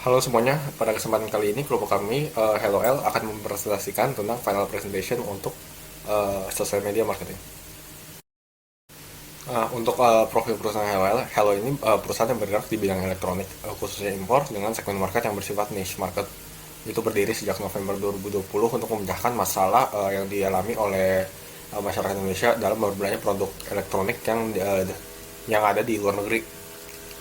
Halo semuanya, pada kesempatan kali ini kelompok kami HelloL akan mempresentasikan tentang final presentation untuk social media marketing. Untuk profil perusahaan HelloL, Hello ini perusahaan yang bergerak di bidang elektronik, khususnya impor dengan segmen market yang bersifat niche market. Itu berdiri sejak November 2020 untuk memecahkan masalah yang dialami oleh masyarakat Indonesia dalam berbelanja produk elektronik yang ada di luar negeri,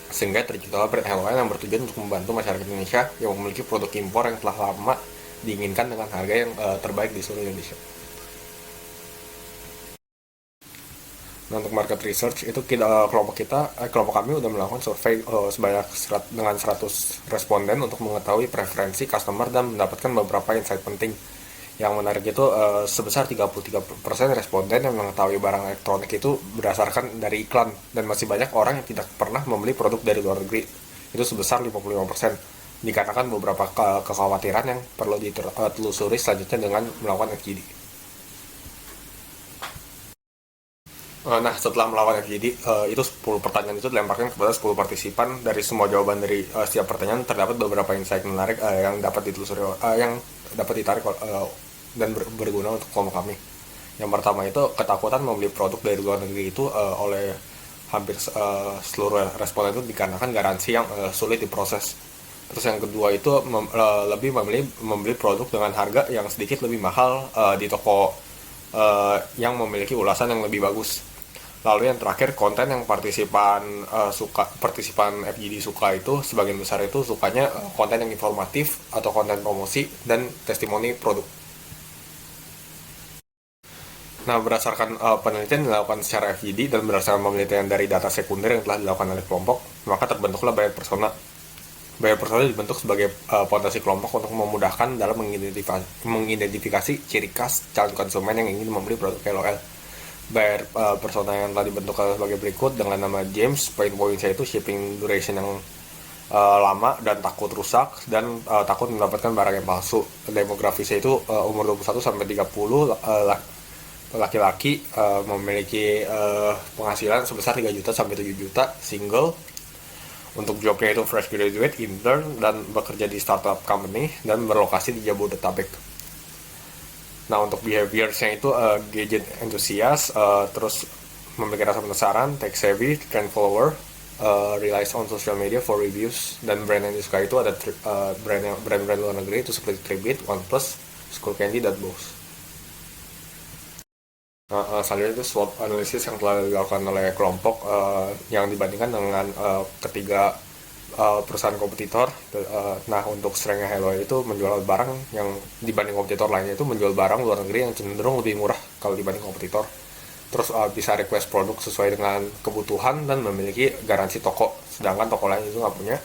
sehingga terciptalah brand HelloL yang bertujuan untuk membantu masyarakat Indonesia yang memiliki produk impor yang telah lama diinginkan dengan harga yang terbaik di seluruh Indonesia. Nah, untuk market research itu kelompok kami udah melakukan survei dengan 100 responden untuk mengetahui preferensi customer dan mendapatkan beberapa insight penting. Yang menarik itu sebesar 33% responden yang mengetahui barang elektronik itu berdasarkan dari iklan, dan masih banyak orang yang tidak pernah membeli produk dari luar negeri. Itu sebesar 55%. Dikarenakan beberapa kekhawatiran yang perlu ditelusuri selanjutnya dengan melakukan FGD. Nah, setelah melakukan FGD, itu 10 pertanyaan itu dilemparkan kepada 10 partisipan. Dari semua jawaban dari setiap pertanyaan terdapat beberapa insight menarik yang dapat ditelusuri, yang dapat ditarik dan berguna untuk kelompok kami. Yang pertama itu ketakutan membeli produk dari luar negeri itu oleh hampir seluruh responden itu dikarenakan garansi yang sulit diproses. Terus yang kedua itu lebih memilih membeli produk dengan harga yang sedikit lebih mahal di toko yang memiliki ulasan yang lebih bagus. Lalu yang terakhir, konten yang partisipan FGD suka itu sebagian besar itu sukanya konten yang informatif atau konten promosi dan testimoni produk. Nah, berdasarkan penelitian dilakukan secara FGD dan berdasarkan penelitian dari data sekunder yang telah dilakukan oleh kelompok, maka terbentuklah buyer persona. Buyer persona dibentuk sebagai fondasi kelompok untuk memudahkan dalam mengidentifikasi ciri khas calon konsumen yang ingin membeli produk KOL. Buyer persona yang telah dibentuk sebagai berikut dengan nama James. Poin-poin saya itu shipping duration yang lama dan takut rusak dan takut mendapatkan barang yang palsu. Demografisnya itu umur 21 sampai 30, laki-laki, memiliki penghasilan sebesar 3 juta sampai 7 juta, single. Untuk jobnya itu fresh graduate, intern, dan bekerja di startup company dan berlokasi di Jabodetabek. Nah, untuk behaviorsnya itu gadget enthusiast, terus memiliki rasa penasaran, tech savvy, trend follower, relies on social media for reviews, dan brand yang disukai itu ada brand luar negeri itu seperti Tribit, OnePlus, Skullcandy, dan Bose. Selanjutnya itu SWOT analisis yang telah dilakukan oleh kelompok yang dibandingkan dengan ketiga perusahaan kompetitor. Nah, untuk strengthnya Hello itu menjual barang yang dibanding kompetitor lainnya itu menjual barang luar negeri yang cenderung lebih murah kalau dibanding kompetitor. Terus bisa request produk sesuai dengan kebutuhan dan memiliki garansi toko, sedangkan toko lain itu nggak punya.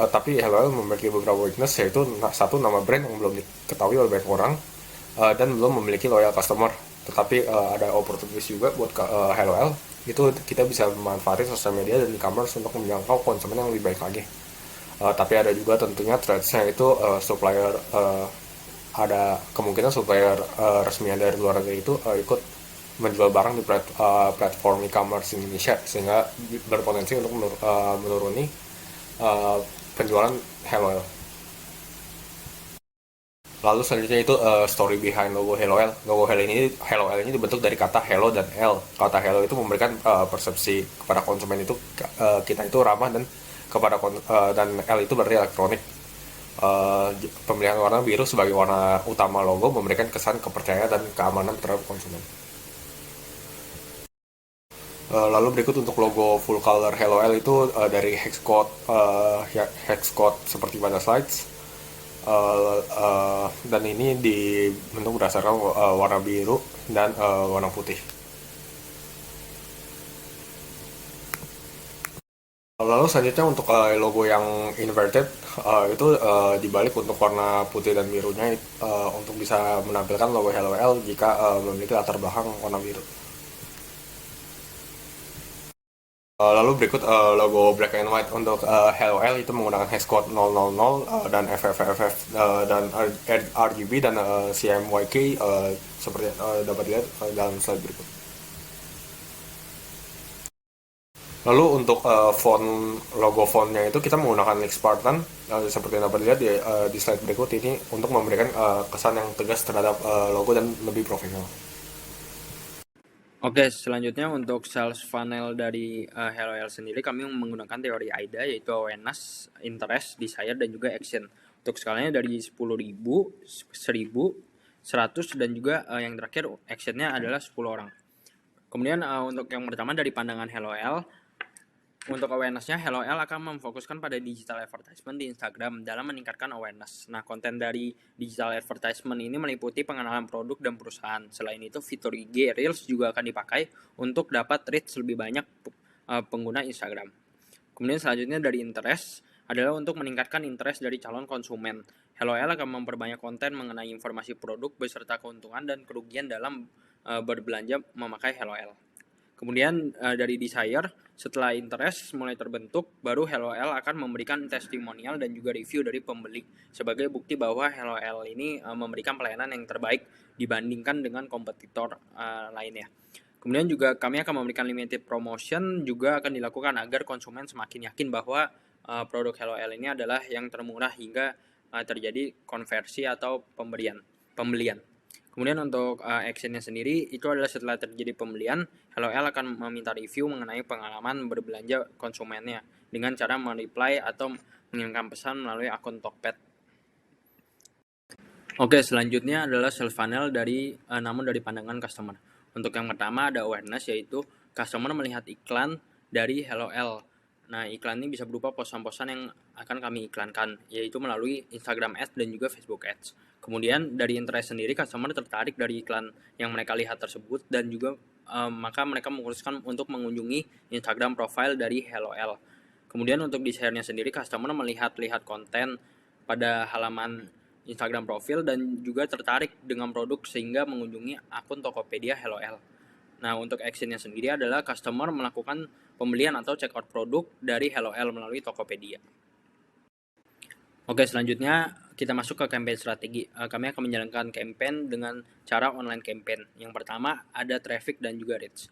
Tapi Hello memiliki beberapa weakness, yaitu satu, nama brand yang belum diketahui oleh banyak orang, dan belum memiliki loyal customer. Tetapi ada opportunities juga buat HelloL, itu kita bisa memanfaatkan sosial media dan e-commerce untuk menjangkau konsumen yang lebih baik lagi. Tapi ada juga tentunya threads-nya itu supplier, ada kemungkinan supplier resminya dari luar negeri itu ikut menjual barang di platform e-commerce Indonesia, sehingga berpotensi untuk menuruni penjualan HelloL. Lalu selanjutnya itu story behind logo HelloL. Logo HelloL ini dibentuk dari kata hello dan L. Kata hello itu memberikan persepsi kepada konsumen itu kita itu ramah, dan dan L itu berarti elektronik. Pemilihan warna biru sebagai warna utama logo memberikan kesan kepercayaan dan keamanan terhadap konsumen. Lalu berikut untuk logo full color HelloL itu dari hex code seperti pada slides. Dan ini dibentuk berdasarkan warna biru dan warna putih. Lalu selanjutnya untuk logo yang inverted itu dibalik untuk warna putih dan birunya untuk bisa menampilkan logo HelloL jika memiliki latar belakang warna biru. Lalu berikut logo black and white untuk HelloL itu menggunakan hashcode 000 dan FFFF dan RGB dan CMYK seperti dapat dilihat dalam slide berikut. Lalu untuk logo fontnya itu kita menggunakan Lex Spartan, seperti yang dapat dilihat di slide berikut ini untuk memberikan kesan yang tegas terhadap logo dan lebih profesional. Oke, selanjutnya untuk sales funnel dari HelloL sendiri kami menggunakan teori AIDA, yaitu awareness, interest, desire, dan juga action. Untuk skalanya dari 10.000, 1.000, 100, dan juga yang terakhir actionnya adalah 10 orang. Kemudian untuk yang pertama dari pandangan HelloL, untuk awareness-nya, HelloL akan memfokuskan pada digital advertisement di Instagram dalam meningkatkan awareness. Nah, konten dari digital advertisement ini meliputi pengenalan produk dan perusahaan. Selain itu, fitur IG Reels juga akan dipakai untuk dapat reach lebih banyak pengguna Instagram. Kemudian selanjutnya dari interest adalah untuk meningkatkan interest dari calon konsumen. HelloL akan memperbanyak konten mengenai informasi produk beserta keuntungan dan kerugian dalam berbelanja memakai HelloL. Kemudian dari desire, setelah interest mulai terbentuk, baru HelloL akan memberikan testimonial dan juga review dari pembeli sebagai bukti bahwa HelloL ini memberikan pelayanan yang terbaik dibandingkan dengan kompetitor lainnya. Kemudian juga kami akan memberikan limited promotion juga akan dilakukan agar konsumen semakin yakin bahwa produk HelloL ini adalah yang termurah hingga terjadi konversi atau pembelian. Kemudian untuk actionnya sendiri itu adalah setelah terjadi pembelian, HelloL akan meminta review mengenai pengalaman berbelanja konsumennya dengan cara mereply atau mengirimkan pesan melalui akun Tokped. Oke, selanjutnya adalah sales funnel namun dari pandangan customer. Untuk yang pertama ada awareness, yaitu customer melihat iklan dari HelloL. Nah, iklan ini bisa berupa posan-posan yang akan kami iklankan, yaitu melalui Instagram Ads dan juga Facebook Ads. Kemudian dari interest sendiri, customer tertarik dari iklan yang mereka lihat tersebut dan juga maka mereka memutuskan untuk mengunjungi Instagram profile dari HelloL. Kemudian untuk desire-nya sendiri, customer melihat konten pada halaman Instagram profil dan juga tertarik dengan produk sehingga mengunjungi akun Tokopedia HelloL. Nah, untuk actionnya sendiri adalah customer melakukan pembelian atau check out produk dari HelloL melalui Tokopedia. Oke, selanjutnya kita masuk ke campaign strategi. Kami akan menjalankan campaign dengan cara online campaign. Yang pertama ada traffic dan juga reach.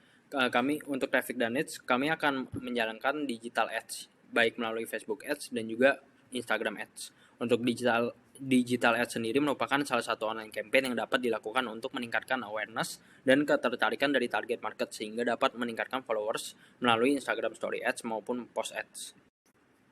Untuk traffic dan reach, kami akan menjalankan digital ads, baik melalui Facebook ads dan juga Instagram ads. Untuk digital ads sendiri merupakan salah satu online campaign yang dapat dilakukan untuk meningkatkan awareness dan ketertarikan dari target market sehingga dapat meningkatkan followers melalui Instagram Story Ads maupun Post Ads.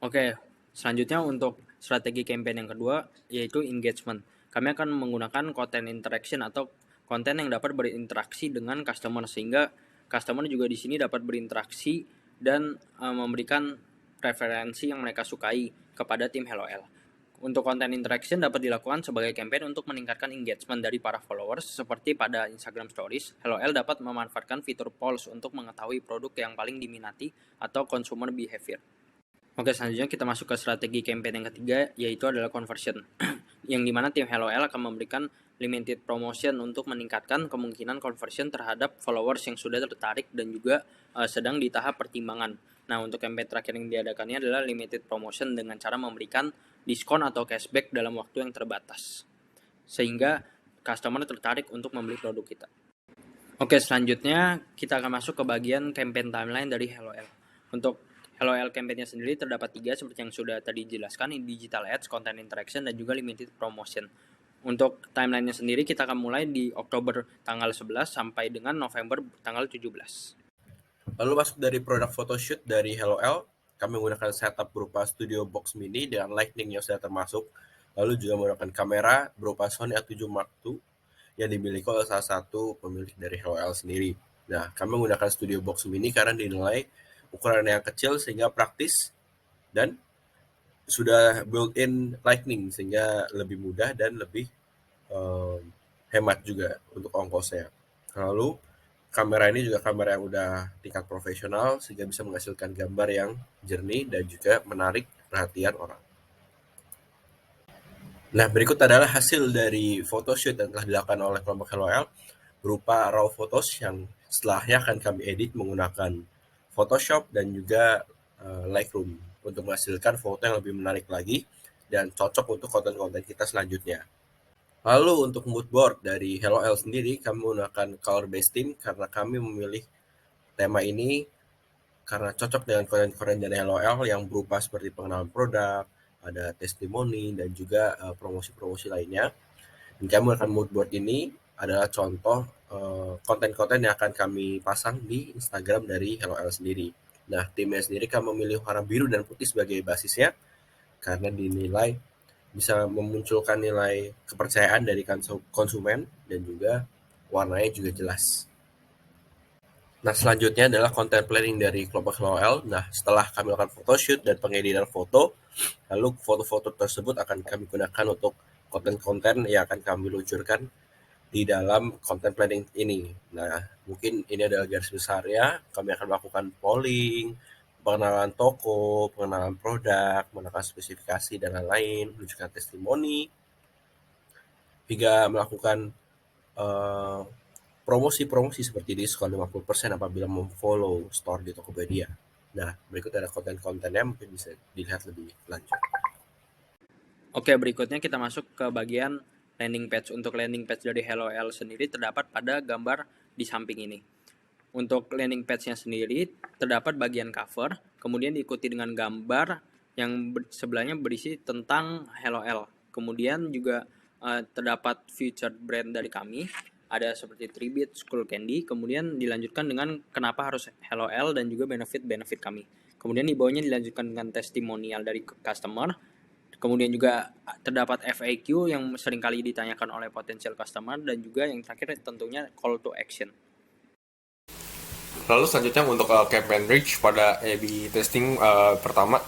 Oke, selanjutnya untuk strategi campaign yang kedua yaitu engagement. Kami akan menggunakan content interaction atau konten yang dapat berinteraksi dengan customer sehingga customer juga di sini dapat berinteraksi dan memberikan preferensi yang mereka sukai kepada tim HelloL. Untuk konten interaction dapat dilakukan sebagai campaign untuk meningkatkan engagement dari para followers seperti pada Instagram Stories. HelloL dapat memanfaatkan fitur polls untuk mengetahui produk yang paling diminati atau consumer behavior. Oke, selanjutnya kita masuk ke strategi campaign yang ketiga, yaitu adalah conversion. Yang dimana tim HelloL akan memberikan limited promotion untuk meningkatkan kemungkinan conversion terhadap followers yang sudah tertarik dan juga sedang di tahap pertimbangan. Nah, untuk campaign terakhir yang diadakannya adalah limited promotion dengan cara memberikan diskon atau cashback dalam waktu yang terbatas. Sehingga customer tertarik untuk membeli produk kita. Oke, selanjutnya kita akan masuk ke bagian campaign timeline dari HelloL. Untuk HelloL campaign-nya sendiri terdapat 3 seperti yang sudah tadi dijelaskan, digital ads, content interaction, dan juga limited promotion. Untuk timeline-nya sendiri kita akan mulai di Oktober tanggal 11 sampai dengan November tanggal 17. Lalu masuk dari produk photoshoot dari HelloL, kami menggunakan setup berupa Studio Box Mini dengan lightning yang sudah termasuk, lalu juga menggunakan kamera berupa Sony A7 Mark II yang dimiliki oleh salah satu pemilik dari HelloL sendiri. Nah, kami menggunakan Studio Box Mini karena dinilai ukuran yang kecil sehingga praktis dan sudah built-in lightning sehingga lebih mudah dan lebih hemat juga untuk ongkosnya. Lalu kamera ini juga kamera yang udah tingkat profesional sehingga bisa menghasilkan gambar yang jernih dan juga menarik perhatian orang. Nah, berikut adalah hasil dari photoshoot yang telah dilakukan oleh kelompok HelloL berupa raw photos yang setelahnya akan kami edit menggunakan Photoshop dan juga Lightroom untuk menghasilkan foto yang lebih menarik lagi dan cocok untuk konten-konten kita selanjutnya. Lalu untuk mood board dari HelloL sendiri kami menggunakan color based theme karena kami memilih tema ini karena cocok dengan konten-konten dari HelloL yang berupa seperti pengenalan produk, ada testimoni, dan juga promosi-promosi lainnya. Dan kami akan mood board ini adalah contoh konten-konten yang akan kami pasang di Instagram dari HelloL sendiri. Nah, timnya sendiri kami memilih warna biru dan putih sebagai basisnya karena dinilai bisa memunculkan nilai kepercayaan dari konsumen dan juga warnanya juga jelas. Nah, selanjutnya adalah konten planning dari kelompok HelloL. Nah, setelah kami lakukan photoshoot dan pengeditan foto, lalu foto-foto tersebut akan kami gunakan untuk konten-konten yang akan kami luncurkan di dalam konten planning ini. Nah, mungkin ini adalah garis besarnya. Kami akan melakukan polling, pengenalan toko, pengenalan produk, mengenalkan spesifikasi dan lain-lain, menunjukkan testimoni, hingga melakukan eh, promosi-promosi seperti diskon 50% apabila memfollow store di Tokopedia. Nah, berikut ada konten-kontennya mungkin bisa dilihat lebih lanjut. Oke, berikutnya kita masuk ke bagian landing page. Untuk landing page dari HelloL sendiri terdapat pada gambar di samping ini. Untuk landing page-nya sendiri terdapat bagian cover, kemudian diikuti dengan gambar yang sebelahnya berisi tentang HelloL. Kemudian juga terdapat featured brand dari kami, ada seperti Tribit, School Candy, kemudian dilanjutkan dengan kenapa harus HelloL dan juga benefit-benefit kami. Kemudian di bawahnya dilanjutkan dengan testimonial dari customer. Kemudian juga terdapat FAQ yang seringkali ditanyakan oleh potensial customer, dan juga yang terakhir tentunya call to action. Lalu selanjutnya untuk campaign reach pada A/B testing pertama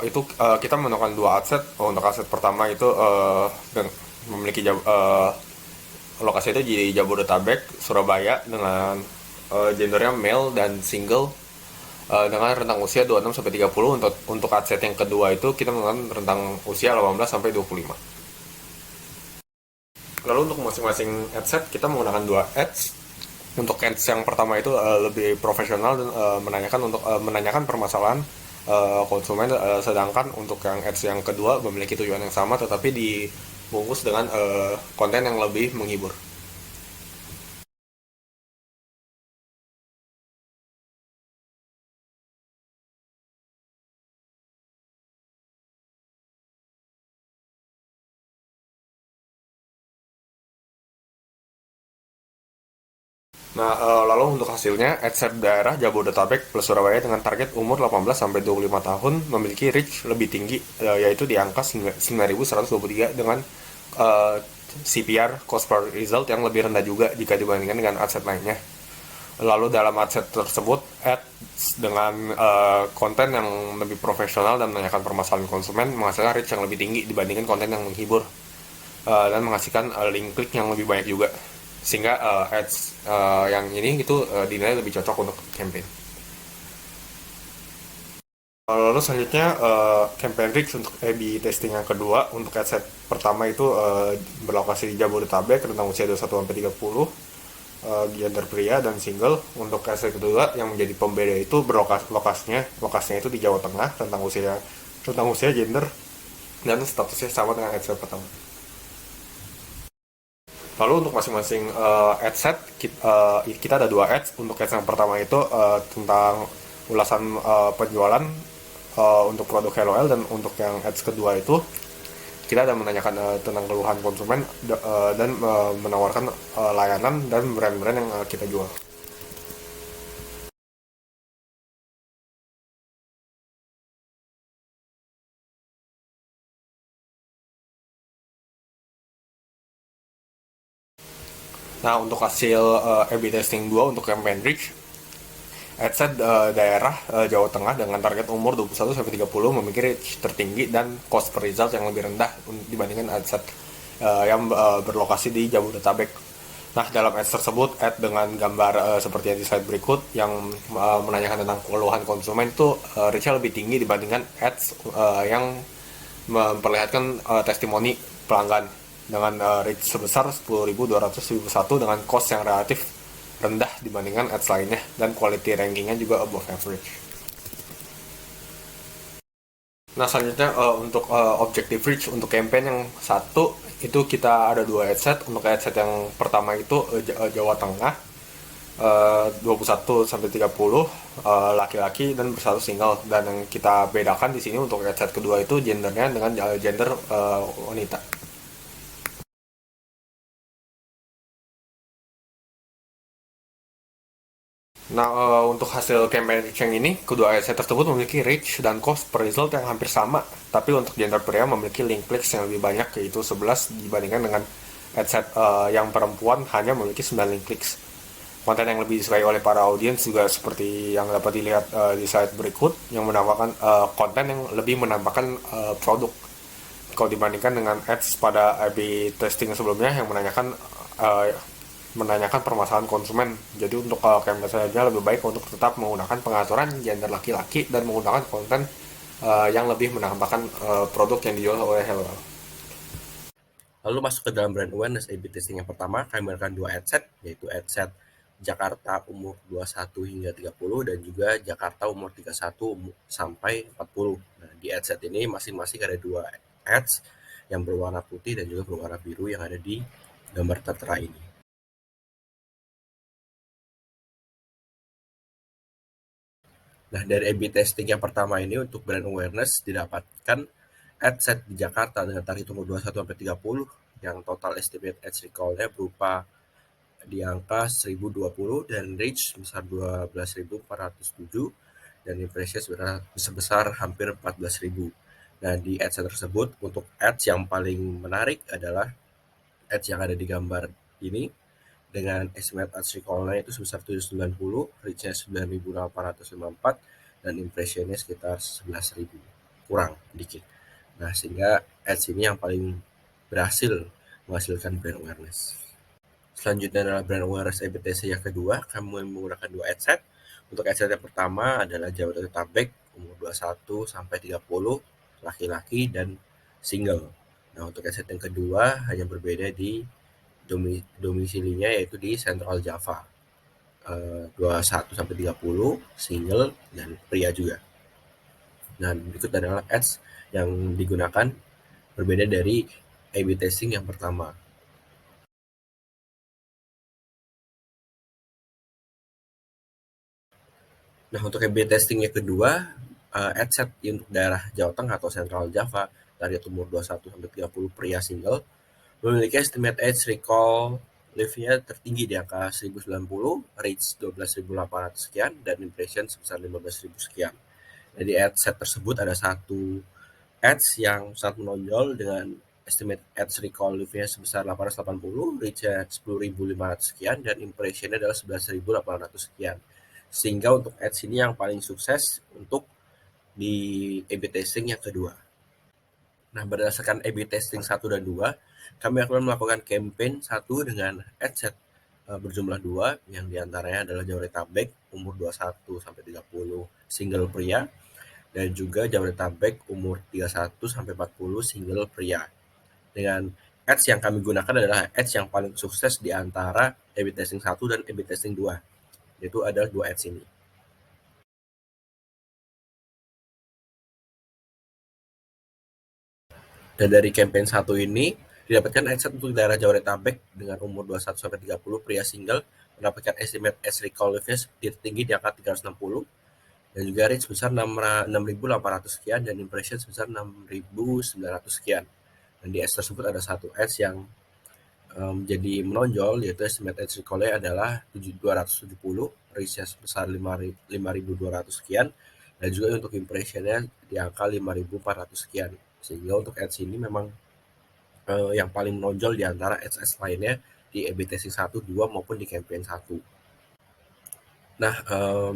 itu kita menemukan dua aset. Untuk aset pertama itu memiliki lokasi itu di Jabodetabek, Surabaya dengan gendernya male dan single dengan rentang usia 26 sampai 30. Untuk aset yang kedua itu kita menggunakan rentang usia 18 sampai 25. Lalu untuk masing-masing adset kita menggunakan dua ads. Untuk ads yang pertama itu lebih profesional dan menanyakan permasalahan konsumen, sedangkan untuk yang ads yang kedua memiliki tujuan yang sama tetapi dibungkus dengan konten yang lebih menghibur. Nah, lalu untuk hasilnya, adset daerah Jabodetabek plus Surabaya dengan target umur 18 sampai 25 tahun memiliki reach lebih tinggi, yaitu di angka 9.123 dengan CPR, cost per result, yang lebih rendah juga jika dibandingkan dengan adset lainnya. Lalu dalam adset tersebut, ads dengan konten yang lebih profesional dan menanyakan permasalahan konsumen menghasilkan reach yang lebih tinggi dibandingkan konten yang menghibur, dan menghasilkan link klik yang lebih banyak juga, sehingga ads yang ini itu dinilai lebih cocok untuk campaign. Lalu selanjutnya campaign reach untuk A/B testing yang kedua. Untuk adset pertama itu berlokasi di Jabodetabek, rentang usia 21 sampai 30, gender pria dan single. Untuk adset kedua yang menjadi pembeda itu lokasinya itu di Jawa Tengah, rentang usia gender dan statusnya sama dengan adset pertama. Lalu untuk masing-masing adset kita ada dua ads. Untuk ads yang pertama itu tentang ulasan penjualan untuk produk HelloL, dan untuk yang ads kedua itu kita ada menanyakan tentang keluhan konsumen dan menawarkan layanan dan brand-brand yang kita jual. Nah, untuk hasil A/B testing 2 untuk campaign reach, adset daerah Jawa Tengah dengan target umur 21 sampai 30 memiliki reach tertinggi dan cost per result yang lebih rendah dibandingkan adset yang berlokasi di Jabodetabek. Nah, dalam ads tersebut, ad dengan gambar seperti yang di slide berikut yang menanyakan tentang keluhan konsumen itu reach-nya lebih tinggi dibandingkan ads yang memperlihatkan testimoni pelanggan dengan reach sebesar 10.201 dengan cost yang relatif rendah dibandingkan ads lainnya, dan quality rankingnya juga above average. Nah, selanjutnya untuk objective reach untuk campaign yang satu itu kita ada dua adset. Untuk adset yang pertama itu Jawa Tengah 21 sampai 30 laki-laki dan bersatu single, dan yang kita bedakan di sini untuk headset kedua itu gendernya dengan gender wanita. Nah, untuk hasil campaign exchange ini, kedua headset tersebut memiliki reach dan cost per result yang hampir sama, tapi untuk gender pria memiliki link clicks yang lebih banyak, yaitu 11 dibandingkan dengan headset yang perempuan hanya memiliki 9 link clicks. Konten yang lebih disukai oleh para audiens juga seperti yang dapat dilihat di slide berikut, yang menampakkan konten yang lebih menampakkan produk kalau dibandingkan dengan ads pada A/B testing sebelumnya yang uh, menanyakan permasalahan konsumen. Jadi untuk campaign selanjutnya lebih baik untuk tetap menggunakan pengaturan gender laki-laki dan menggunakan konten yang lebih menampakkan produk yang dijual oleh Hello. Lalu masuk ke dalam brand awareness A/B testing yang pertama, kami menggunakan dua headset, yaitu headset Jakarta umur 21 hingga 30 dan juga Jakarta umur 31 sampai 40. Nah, di headset ini masing-masing ada dua ads yang berwarna putih dan juga berwarna biru yang ada di gambar tertera ini. Nah, dari A/B testing yang pertama ini untuk brand awareness didapatkan headset di Jakarta dengan target umur 21 sampai 30 yang total estimate ads recall-nya berupa di angka 1020 dan reach sebesar 12.407 dan impression sebesar hampir 14.000. Nah, di ads tersebut untuk ads yang paling menarik adalah ads yang ada di gambar ini dengan estimate ads recall-nya itu sebesar 790, reach-nya 9.854 dan impression-nya sekitar 11.000, kurang dikit. Nah, sehingga ads ini yang paling berhasil menghasilkan brand awareness. Selanjutnya adalah brand awareness EBTC yang kedua, kami menggunakan dua headset. Untuk headset yang pertama adalah Jabodetabek umur 21 sampai 30, laki-laki dan single. Nah, untuk headset yang kedua hanya berbeda di domisilinya yaitu di Central Java. 21 sampai 30, single dan pria juga. Dan berikut adalah ads yang digunakan berbeda dari A/B testing yang pertama. Nah, untuk A/B testing yang kedua, headset untuk daerah Jawa Tengah atau Central Java dari umur 21 sampai 30 pria single memiliki estimate age recall lift-nya tertinggi di angka 1090, reach 12.800 sekian, dan impression sebesar 15.000 sekian. Nah, di headset tersebut ada satu ads yang sangat menonjol dengan estimate ads recall lift-nya sebesar 880, reach-nya 10.500 sekian, dan impression-nya adalah 11.800 sekian. Sehingga untuk ads ini yang paling sukses untuk di A/B testing yang kedua. Nah, berdasarkan A/B testing 1 dan 2, kami akan melakukan campaign 1 dengan headset berjumlah 2 yang diantaranya adalah Jabodetabek umur 21 sampai 30 single pria dan juga Jabodetabek umur 31 sampai 40 single pria. Dengan ads yang kami gunakan adalah ads yang paling sukses di antara A/B testing 1 dan A/B testing 2, yaitu adalah dua ads ini. Dan dari campaign 1 ini didapatkan headset untuk daerah Jabodetabek dengan umur 21 sampai 30 pria single mendapatkan estimate S recall lift-nya tertinggi di angka 360 dan juga reach sebesar 6.800 sekian dan impression sebesar 6.900 sekian. Dan di ads tersebut ada satu ads yang menjadi menonjol yaitu estimate ads recall-nya adalah 270, reach-nya sebesar 5.200 sekian dan juga untuk impression-nya di angka 5.400 sekian. Sehingga untuk ads ini memang yang paling menonjol di antara ads lainnya di A/B testing 1, 2 maupun di campaign 1. Nah,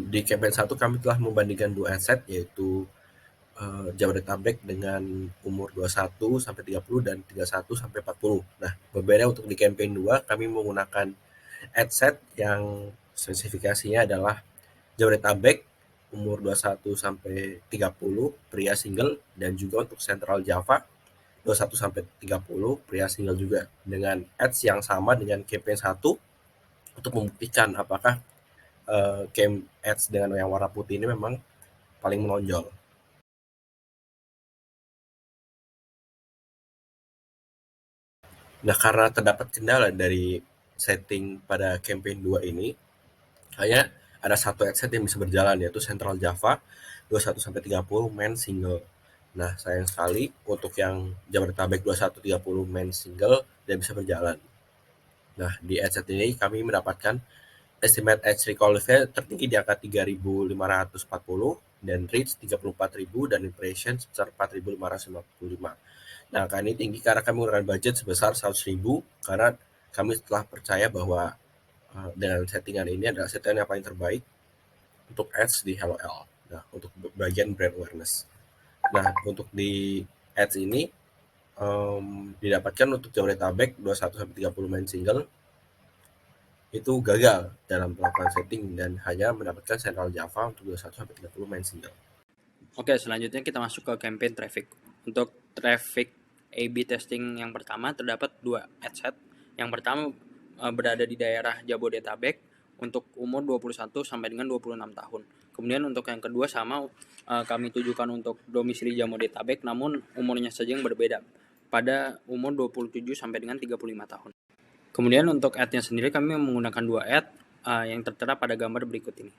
di campaign 1 kami telah membandingkan dua headset yaitu Jabodetabek dengan umur 21 sampai 30 dan 31 sampai 40. Nah, berbeda untuk di campaign 2 kami menggunakan headset yang spesifikasinya adalah Jabodetabek umur 21 sampai 30 pria single dan juga untuk Central Java 21 sampai 30 pria single juga dengan ads yang sama dengan campaign 1 untuk membuktikan apakah ads dengan yang warna putih ini memang paling menonjol. Nah, karena terdapat kendala dari setting pada campaign 2 ini, Hanya ada satu headset yang bisa berjalan, yaitu Central Java 21-30 main single. Nah, sayang sekali untuk yang Jabodetabek 21-30 main single tidak bisa berjalan. Nah, di headset ini kami mendapatkan estimate edge recoil wave tertinggi di angka 3.540 dan reach 34.000 dan impression sebesar 4.555. Nah, angka ini tinggi karena kami menggunakan budget sebesar 100.000 karena kami telah percaya bahwa dengan settingan ini adalah settingan yang paling terbaik untuk ads di HelloL. Nah, untuk bagian brand awareness. Nah, untuk di ads ini didapatkan untuk Jabodetabek 21-30 main single itu gagal dalam melakukan setting dan hanya mendapatkan Central Java untuk 21-30 main single. Oke, selanjutnya kita masuk ke campaign traffic. Untuk traffic A/B testing yang pertama terdapat 2 headset. Yang pertama berada di daerah Jabodetabek untuk umur 21 sampai dengan 26 tahun. Kemudian untuk yang kedua sama kami tujukan untuk domisili Jabodetabek namun umurnya saja yang berbeda pada umur 27 sampai dengan 35 tahun. Kemudian untuk ad-nya sendiri kami menggunakan 2 ad yang tertera pada gambar berikut ini.